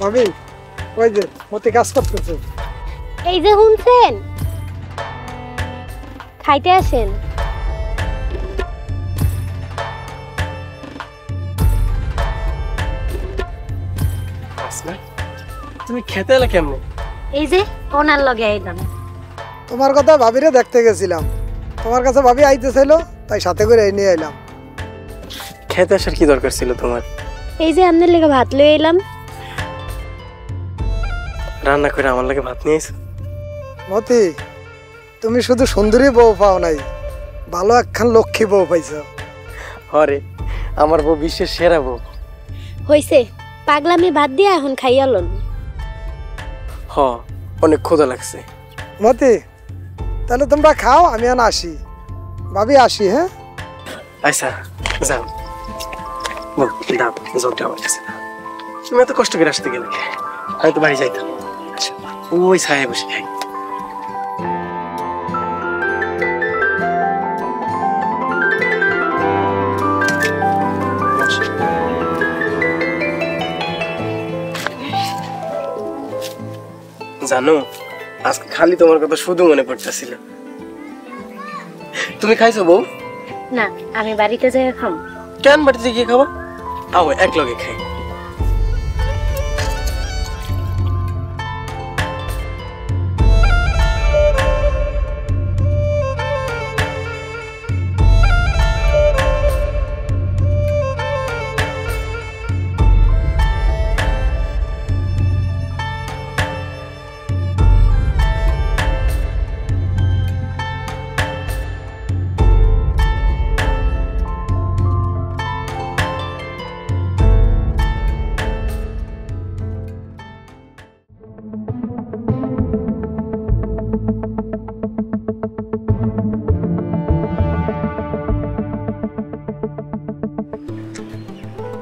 ভাবি ওই যে মতি কাজ করতেছে। এই যে শুনছেন, খাইতে আসেন। তুমি খেতে এলে কেমনে? এই যে ওনার লগে আইলাম। তোমার কথা ভাবিরে দেখতে গেছিলাম, তোমার কাছে ভাবি আইতেছিল তাই সাথে করে নিয়ে এলাম। খেতে আসার কি দরকার ছিল তোমার? এই যে আপনার লেগে ভাত লয়ে এলাম। রান্না করে আমার লাগে ভাত নিয়ে এসো। মতি, তুমি শুধু সুন্দরী বউ পাও নাই, ভালো একখান লক্ষ্মী বউ পাইছো। হরে, আমার বউ বিশ্বের সেরা বউ। হইছে, পাগলামি বাদ দিয়ে এখন খাইয়া লন। হ, অনেক ক্ষুধা লাগছে। মতি, তাহলে তোমরা খাও, আমি এখন আসি। ভাবি আসি। হ্যাঁ আচ্ছা, যাও। দাও, জলটা আমার কাছে দাও। তুমি এত কষ্ট করে আসতে গেলে, আমি তো বাড়ি যাইতাম। আচ্ছা, ওই ছায়ায় বসে খাই। জানো, আজকে খালি তোমার কথা শুধু মনে পড়তেছিল। তুমি খাইছো বউ? না, আমি বাড়িতে যাই খাম। কেন বাড়িতে গিয়ে খাবা? আও এক লগে খাই।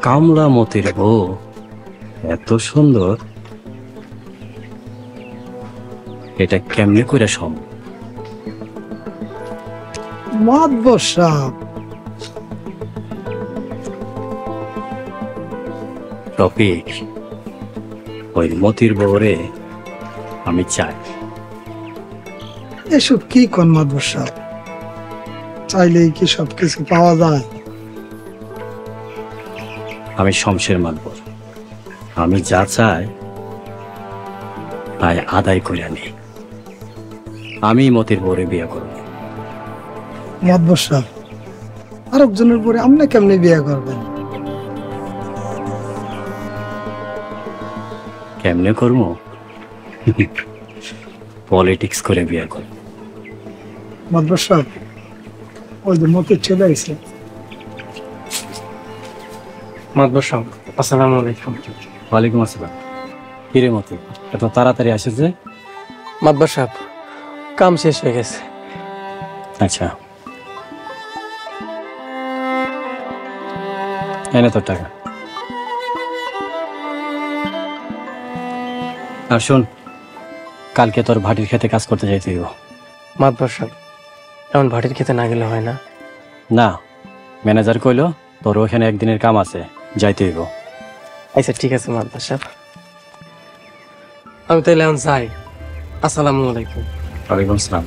কামলা মতির বউ এত সুন্দর, এটা কেমনে করে সম্ভব? মাতবর সাহেব, রফিক, ওই মতির বউরে আমি চাই। এসব কি কোন মাতবর সাহেব? চাইলেই কি সবকিছু পাওয়া যায়? আমি শমশের মাতবর, আমি যা চাই তাই আদায় করে আনি। আমি মতির বউরে বিয়ে করব। মাতবর সাহেব, আরেকজনের পরে আপনি কেমনে বিয়ে করবেন? কেমনে করবো? পলিটিক্স করে বিয়ে করব। মাতবর সাহেব, ওই যে মতি চলে আসছে। মাতবর সাহেব, আসসালামু আলাইকুম। ওয়ালাইকুম আসসালাম। কিরে মতি, এত তাড়াতাড়ি আসে যে? মাতবর সাহেব, কাম শেষ হয়ে গেছে। আচ্ছা, এনে তোর টাকা। আর শোন, কালকে তোর ভাটির খেতে কাজ করতে যাইতে হইব। মাতবর সাহেব, এমন ভাটির খেতে না গেলে হয় না? না, ম্যানেজার কইলো তোর ওখানে একদিনের কাম আছে, যাইতে হইব। আচ্ছা ঠিক আছে মাতবর সাহেব, আমি তাহলে এখন যাই। আসসালামু আলাইকুম। ওয়ালাইকুম আসসালাম।